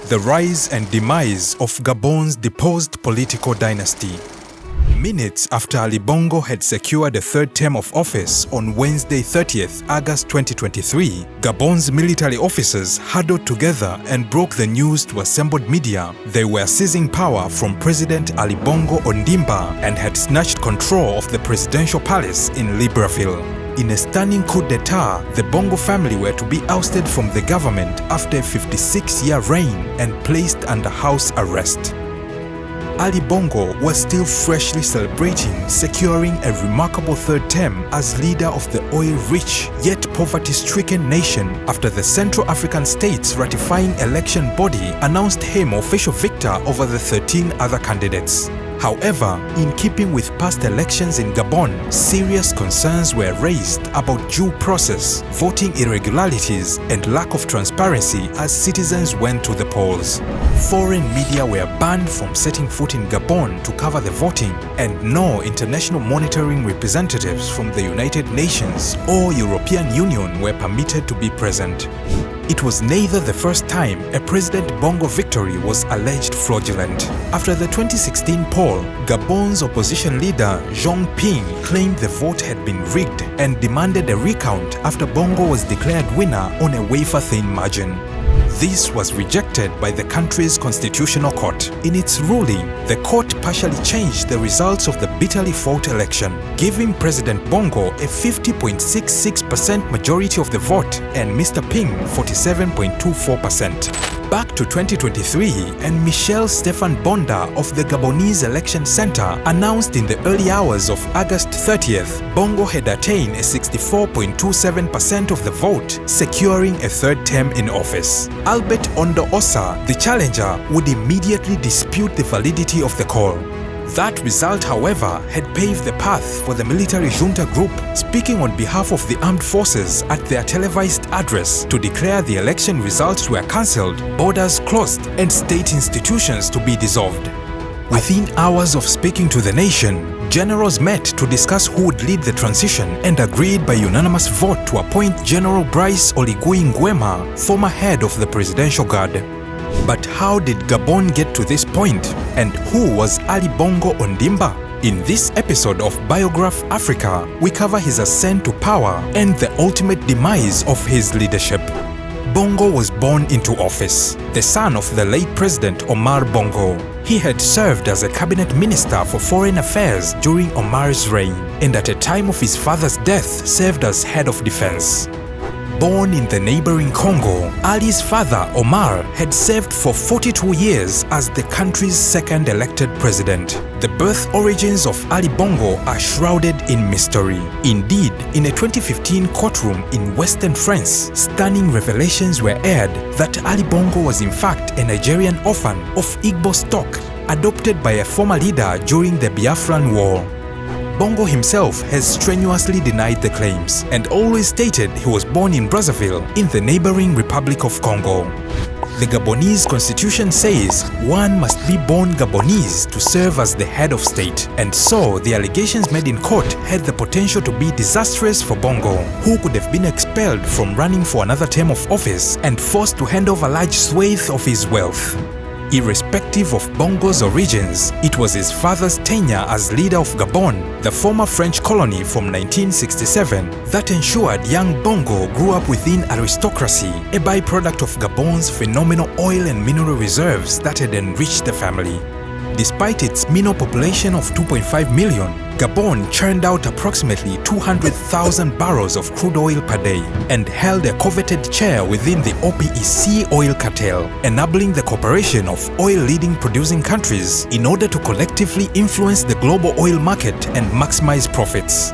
the rise and demise of Gabon's deposed political dynasty. Minutes after Ali Bongo had secured a third term of office on Wednesday 30th August 2023, Gabon's military officers huddled together and broke the news to assembled media they were seizing power from President Ali Bongo Ondimba and had snatched control of the presidential palace in Libreville. In a stunning coup d'etat, the Bongo family were to be ousted from the government after a 56-year reign and placed under house arrest. Ali Bongo was still freshly celebrating securing a remarkable third term as leader of the oil-rich yet poverty-stricken nation after the Central African states ratifying election body announced him official victor over the 13 other candidates. However, in keeping with past elections in Gabon, serious concerns were raised about due process, voting irregularities, and lack of transparency as citizens went to the polls. Foreign media were banned from setting foot in Gabon to cover the voting, and no international monitoring representatives from the United Nations or European Union were permitted to be present. It was neither the first time a President Bongo victory was alleged fraudulent. After the 2016 poll, Gabon's opposition leader Jean Ping claimed the vote had been rigged and demanded a recount after Bongo was declared winner on a wafer-thin margin. This was rejected by the country's constitutional court. In its ruling, the court partially changed the results of the bitterly fought election, giving President Bongo a 50.66% majority of the vote and Mr. Ping 47.24%. Back to 2023, and Michel Stefan Bonda of the Gabonese Election Center announced in the early hours of August 30th, Bongo had attained a 64.27% of the vote, securing a third term in office. Albert Ondo Osa, the challenger, would immediately dispute the validity of the call. That result, however, had paved the path for the military junta group, speaking on behalf of the armed forces at their televised address to declare the election results were cancelled, borders closed, and state institutions to be dissolved. Within hours of speaking to the nation, generals met to discuss who would lead the transition and agreed by unanimous vote to appoint General Brice Oligui Nguema, former head of the Presidential Guard. But how did Gabon get to this point? And who was Ali Bongo Ondimba? In this episode of Biograph Africa, we cover his ascent to power and the ultimate demise of his leadership. Bongo was born into office, the son of the late President Omar Bongo. He had served as a cabinet minister for foreign affairs during Omar's reign, and at a time of his father's death served as head of defense. Born in the neighboring Congo, Ali's father, Omar, had served for 42 years as the country's second elected president. The birth origins of Ali Bongo are shrouded in mystery. Indeed, in a 2015 courtroom in Western France, stunning revelations were aired that Ali Bongo was in fact a Nigerian orphan of Igbo stock, adopted by a former leader during the Biafran War. Bongo himself has strenuously denied the claims and always stated he was born in Brazzaville in the neighboring Republic of Congo. The Gabonese constitution says one must be born Gabonese to serve as the head of state, and so the allegations made in court had the potential to be disastrous for Bongo, who could have been expelled from running for another term of office and forced to hand over large swathes of his wealth. Irrespective of Bongo's origins, it was his father's tenure as leader of Gabon, the former French colony from 1967, that ensured young Bongo grew up within aristocracy, a byproduct of Gabon's phenomenal oil and mineral reserves that had enriched the family. Despite its minor population of 2.5 million, Gabon churned out approximately 200,000 barrels of crude oil per day and held a coveted chair within the OPEC oil cartel, enabling the cooperation of oil-leading producing countries in order to collectively influence the global oil market and maximize profits.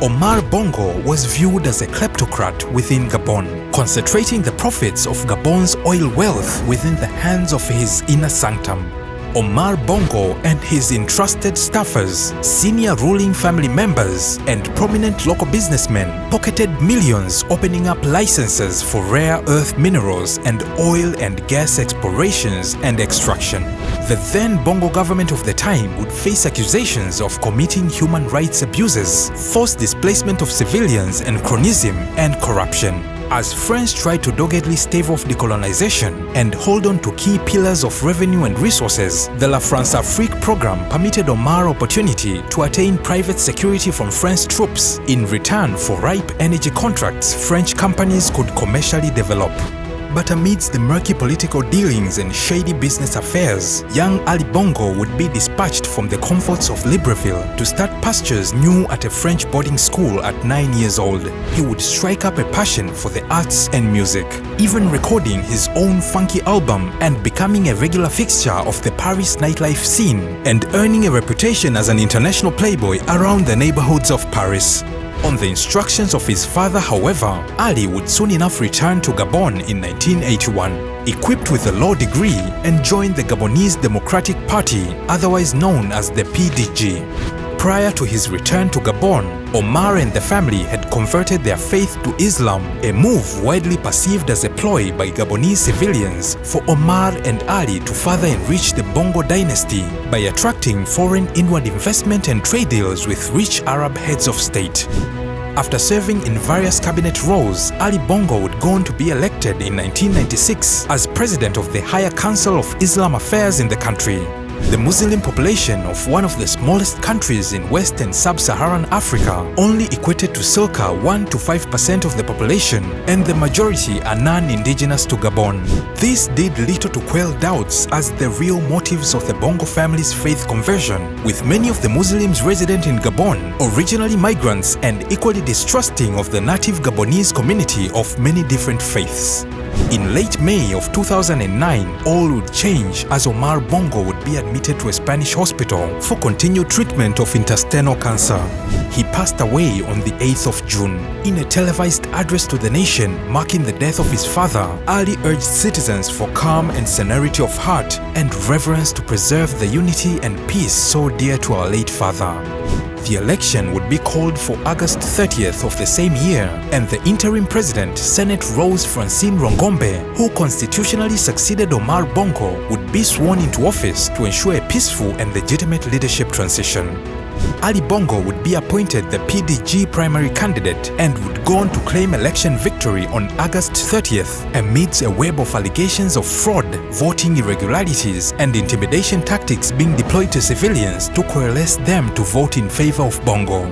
Omar Bongo was viewed as a kleptocrat within Gabon, concentrating the profits of Gabon's oil wealth within the hands of his inner sanctum. Omar Bongo and his entrusted staffers, senior ruling family members, and prominent local businessmen pocketed millions opening up licenses for rare earth minerals and oil and gas explorations and extraction. The then Bongo government of the time would face accusations of committing human rights abuses, forced displacement of civilians, anachronism, and corruption. As France tried to doggedly stave off decolonization and hold on to key pillars of revenue and resources, the La France-Afrique program permitted Omar opportunity to attain private security from French troops in return for ripe energy contracts French companies could commercially develop. But amidst the murky political dealings and shady business affairs, young Ali Bongo would be dispatched from the comforts of Libreville to start pastures new at a French boarding school at 9 years old. He would strike up a passion for the arts and music, even recording his own funky album and becoming a regular fixture of the Paris nightlife scene and earning a reputation as an international playboy around the neighborhoods of Paris. On the instructions of his father, however, Ali would soon enough return to Gabon in 1981, equipped with a law degree, and joined the Gabonese Democratic Party, otherwise known as the PDG. Prior to his return to Gabon, Omar and the family had converted their faith to Islam, a move widely perceived as a ploy by Gabonese civilians for Omar and Ali to further enrich the Bongo dynasty by attracting foreign inward investment and trade deals with rich Arab heads of state. After serving in various cabinet roles, Ali Bongo would go on to be elected in 1996 as president of the Higher Council of Islam Affairs in the country. The Muslim population of one of the smallest countries in West and Sub-Saharan Africa only equated to circa 1 to 5% of the population, and the majority are non-indigenous to Gabon. This did little to quell doubts as the real motives of the Bongo family's faith conversion, with many of the Muslims resident in Gabon originally migrants and equally distrusting of the native Gabonese community of many different faiths. In late May of 2009, all would change as Omar Bongo would be admitted to a Spanish hospital for continued treatment of intestinal cancer. He passed away on the 8th of June. In a televised address to the nation marking the death of his father, Ali urged citizens for calm and serenity of heart and reverence to preserve the unity and peace so dear to our late father. The election would be called for August 30th of the same year, and the interim president, Senate Rose Francine Rongombe, who constitutionally succeeded Omar Bongo, would be sworn into office to ensure a peaceful and legitimate leadership transition. Ali Bongo would be appointed the PDG primary candidate and would go on to claim election victory on August 30th amidst a web of allegations of fraud, voting irregularities, and intimidation tactics being deployed to civilians to coalesce them to vote in favor of Bongo.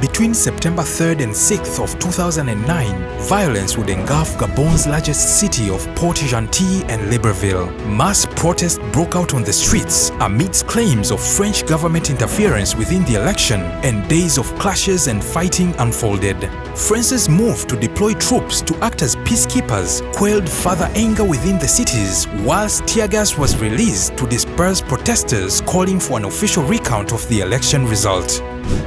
Between September 3rd and 6th of 2009, violence would engulf Gabon's largest city of Port-Gentil and Libreville. Mass protests broke out on the streets amidst claims of French government interference within the election, and days of clashes and fighting unfolded. France's move to deploy troops to act as peacekeepers quelled further anger within the cities, whilst tear gas was released to disperse protesters calling for an official recount of the election result.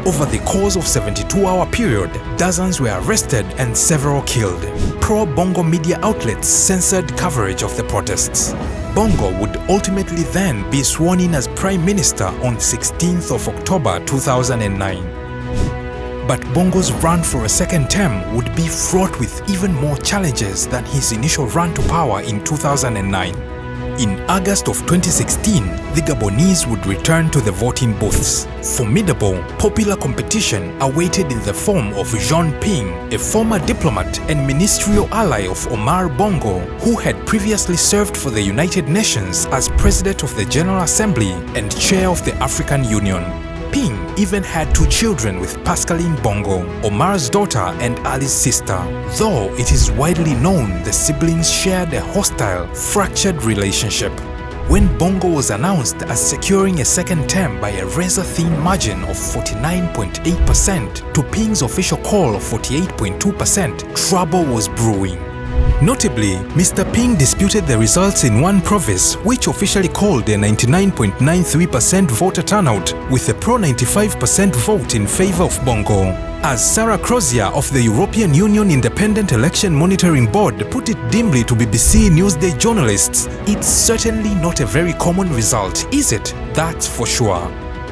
Over the course of a 72-hour period, dozens were arrested and several killed. Pro-Bongo media outlets censored coverage of the protests. Bongo would ultimately then be sworn in as Prime Minister on 16th of October 2009. But Bongo's run for a second term would be fraught with even more challenges than his initial run to power in 2009. In August of 2016, the Gabonese would return to the voting booths. Formidable, popular competition awaited in the form of Jean Ping, a former diplomat and ministerial ally of Omar Bongo, who had previously served for the United Nations as President of the General Assembly and Chair of the African Union. Ping even had 2 children with Pascaline Bongo, Omar's daughter and Ali's sister, though it is widely known the siblings shared a hostile, fractured relationship. When Bongo was announced as securing a second term by a razor-thin margin of 49.8% to Ping's official call of 48.2%, trouble was brewing. Notably, Mr. Ping disputed the results in one province which officially called a 99.93% voter turnout with a pro-95% vote in favor of Bongo. As Sarah Crozier of the European Union Independent Election Monitoring Board put it dimly to BBC Newsday journalists, it's certainly not a very common result, is it? That's for sure.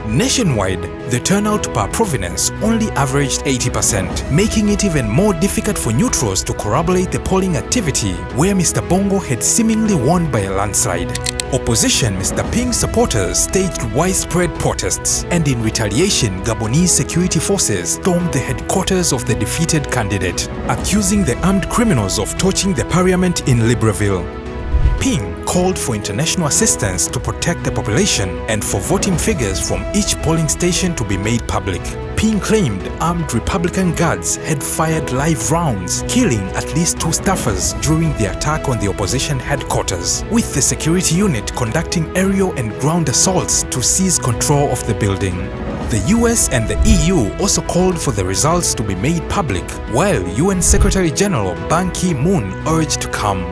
Nationwide, the turnout per province only averaged 80%, making it even more difficult for neutrals to corroborate the polling activity where Mr. Bongo had seemingly won by a landslide. Opposition Mr. Ping's supporters staged widespread protests, and in retaliation, Gabonese security forces stormed the headquarters of the defeated candidate, accusing the armed criminals of torching the parliament in Libreville. Ping called for international assistance to protect the population and for voting figures from each polling station to be made public. Ping claimed armed Republican guards had fired live rounds, killing at least 2 staffers during the attack on the opposition headquarters, with the security unit conducting aerial and ground assaults to seize control of the building. The US and the EU also called for the results to be made public, while UN Secretary General Ban Ki-moon urged to calm.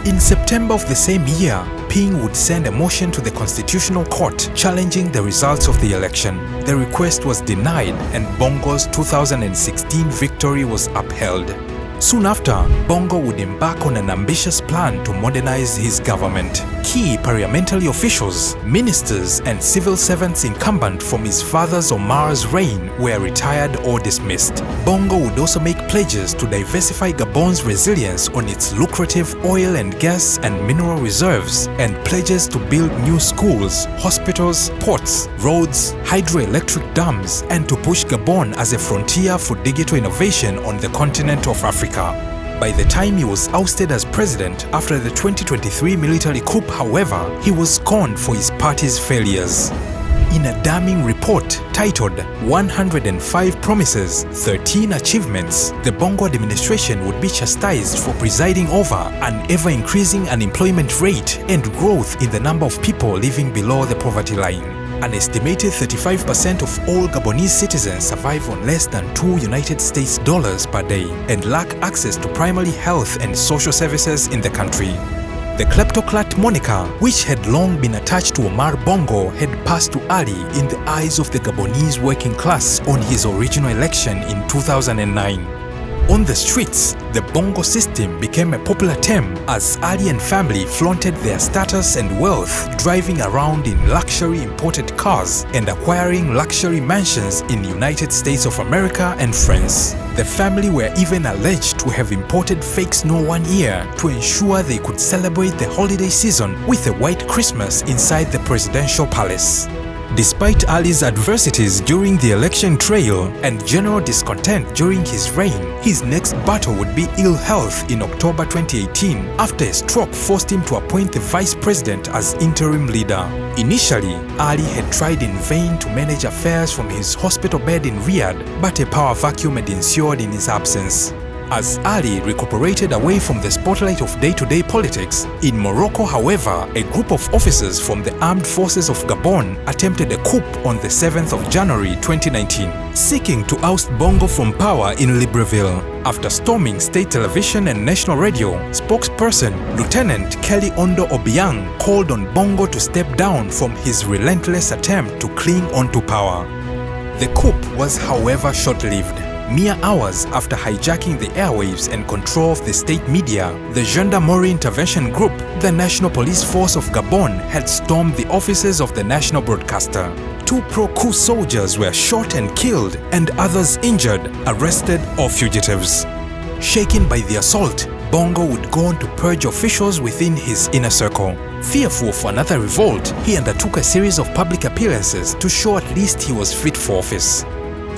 In September of the same year, Ping would send a motion to the Constitutional Court challenging the results of the election. The request was denied and Bongo's 2016 victory was upheld. Soon after, Bongo would embark on an ambitious plan to modernize his government. Key parliamentary officials, ministers, and civil servants incumbent from his father's Omar's reign were retired or dismissed. Bongo would also make pledges to diversify Gabon's resilience on its lucrative oil and gas and mineral reserves, and pledges to build new schools, hospitals, ports, roads, hydroelectric dams, and to push Gabon as a frontier for digital innovation on the continent of Africa. By the time he was ousted as president after the 2023 military coup, however, he was scorned for his party's failures. In a damning report titled 105 Promises, 13 Achievements, the Bongo administration would be chastised for presiding over an ever-increasing unemployment rate and growth in the number of people living below the poverty line. An estimated 35% of all Gabonese citizens survive on less than $2 United States per day and lack access to primary health and social services in the country. The kleptocrat moniker, which had long been attached to Omar Bongo, had passed to Ali in the eyes of the Gabonese working class on his original election in 2009. On the streets, the Bongo system became a popular term as Ali and family flaunted their status and wealth, driving around in luxury imported cars and acquiring luxury mansions in the United States of America and France. The family were even alleged to have imported fake snow one year to ensure they could celebrate the holiday season with a white Christmas inside the presidential palace. Despite Ali's adversities during the election trail and general discontent during his reign, his next battle would be ill health in October 2018 after a stroke forced him to appoint the vice president as interim leader. Initially, Ali had tried in vain to manage affairs from his hospital bed in Riyadh, but a power vacuum had ensued in his absence. As Ali recuperated away from the spotlight of day-to-day politics, in Morocco, however, a group of officers from the armed forces of Gabon attempted a coup on the 7th of January 2019, seeking to oust Bongo from power in Libreville. After storming state television and national radio, spokesperson Lieutenant Kelly Ondo Obiang called on Bongo to step down from his relentless attempt to cling onto power. The coup was, however, short-lived. Mere hours after hijacking the airwaves and control of the state media, the Gendarmerie Intervention Group, the National Police Force of Gabon, had stormed the offices of the national broadcaster. 2 pro-coup soldiers were shot and killed, and others injured, arrested, or fugitives. Shaken by the assault, Bongo would go on to purge officials within his inner circle. Fearful of another revolt, he undertook a series of public appearances to show at least he was fit for office.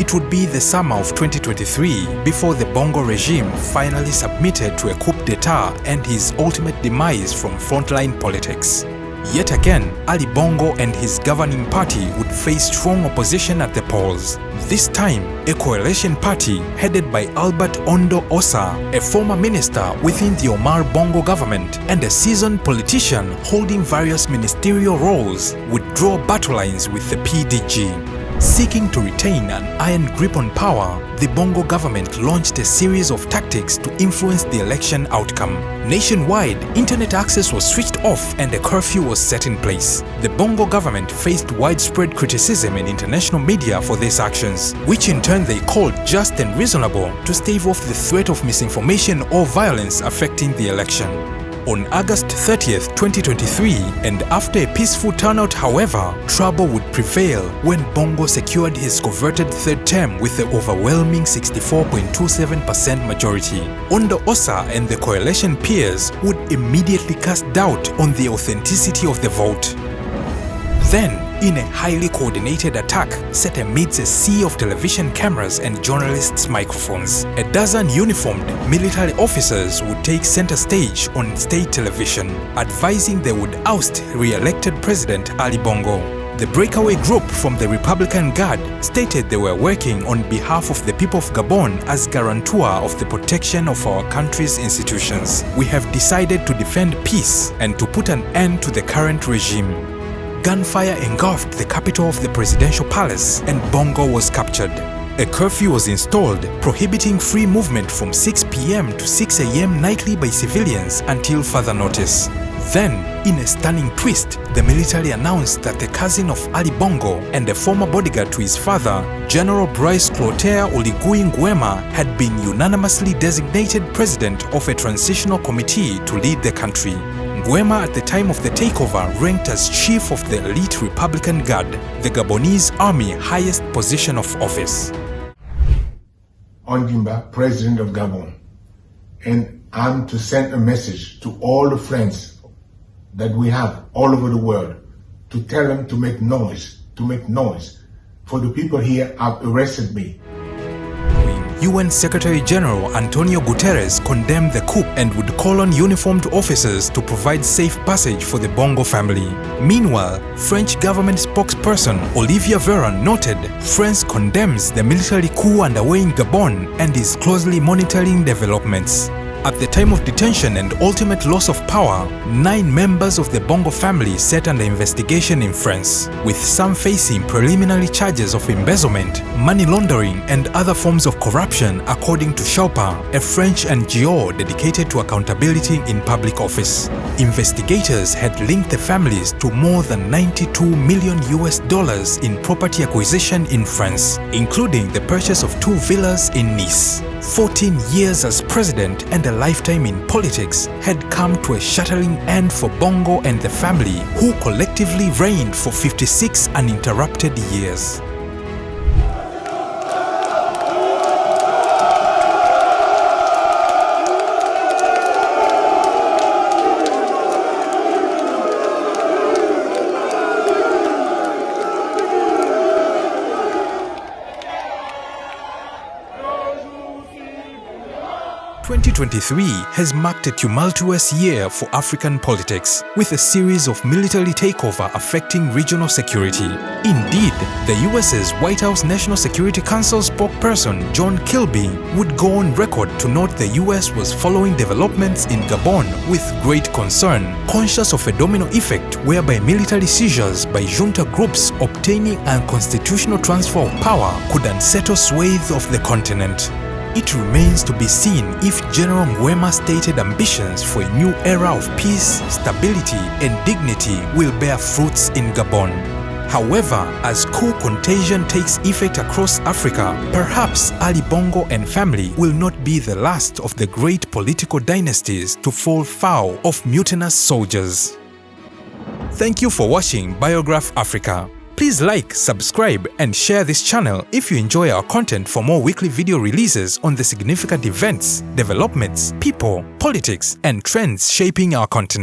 It would be the summer of 2023 before the Bongo regime finally submitted to a coup d'etat and his ultimate demise from frontline politics. Yet again, Ali Bongo and his governing party would face strong opposition at the polls. This time, a coalition party headed by Albert Ondo Osa, a former minister within the Omar Bongo government and a seasoned politician holding various ministerial roles, would draw battle lines with the PDG. Seeking to retain an iron grip on power, the Bongo government launched a series of tactics to influence the election outcome. Nationwide, internet access was switched off and a curfew was set in place. The Bongo government faced widespread criticism in international media for these actions, which in turn they called just and reasonable to stave off the threat of misinformation or violence affecting the election. On August 30th, 2023, and after a peaceful turnout, however, trouble would prevail when Bongo secured his coveted third term with the overwhelming 64.27% majority. Ondo Osa and the coalition peers would immediately cast doubt on the authenticity of the vote. Then, in a highly coordinated attack set amidst a sea of television cameras and journalists' microphones, a dozen uniformed military officers would take center stage on state television, advising they would oust re-elected President Ali Bongo. The breakaway group from the Republican Guard stated they were working on behalf of the people of Gabon as guarantor of the protection of our country's institutions. We have decided to defend peace and to put an end to the current regime. Gunfire engulfed the capital of the presidential palace and Bongo was captured. A curfew was installed, prohibiting free movement from 6 p.m. to 6 a.m. nightly by civilians until further notice. Then, in a stunning twist, the military announced that the cousin of Ali Bongo and a former bodyguard to his father, General Brice Clotaire Oligui Nguema, had been unanimously designated president of a transitional committee to lead the country. Nguema at the time of the takeover ranked as chief of the elite Republican Guard, the Gabonese army highest position of office. Ondimba, President of Gabon, and I'm to send a message to all the friends that we have all over the world to tell them to make noise, for the people here have arrested me. UN Secretary General Antonio Guterres condemned the coup and would call on uniformed officers to provide safe passage for the Bongo family. Meanwhile, French government spokesperson Olivier Véran noted France condemns the military coup underway in Gabon and is closely monitoring developments. At the time of detention and ultimate loss of power, 9 members of the Bongo family sat under investigation in France, with some facing preliminary charges of embezzlement, money laundering, and other forms of corruption, according to Shelpa, a French NGO dedicated to accountability in public office. Investigators had linked the families to more than $92 million in property acquisition in France, including the purchase of 2 villas in Nice. 14 years as president and a lifetime in politics had come to a shattering end for Bongo and the family, who collectively reigned for 56 uninterrupted years. – 2023 has marked a tumultuous year for African politics, with a series of military takeover affecting regional security. Indeed, the US's White House National Security Council spokesperson John Kirby would go on record to note the US was following developments in Gabon with great concern, conscious of a domino effect whereby military seizures by junta groups obtaining unconstitutional transfer of power could unsettle swathes of the continent. It remains to be seen if General Nguema's stated ambitions for a new era of peace, stability, and dignity will bear fruits in Gabon. However, as coup contagion takes effect across Africa, perhaps Ali Bongo and family will not be the last of the great political dynasties to fall foul of mutinous soldiers. Thank you for watching Biograph Africa. Please like, subscribe, and share this channel if you enjoy our content for more weekly video releases on the significant events, developments, people, politics, and trends shaping our continent.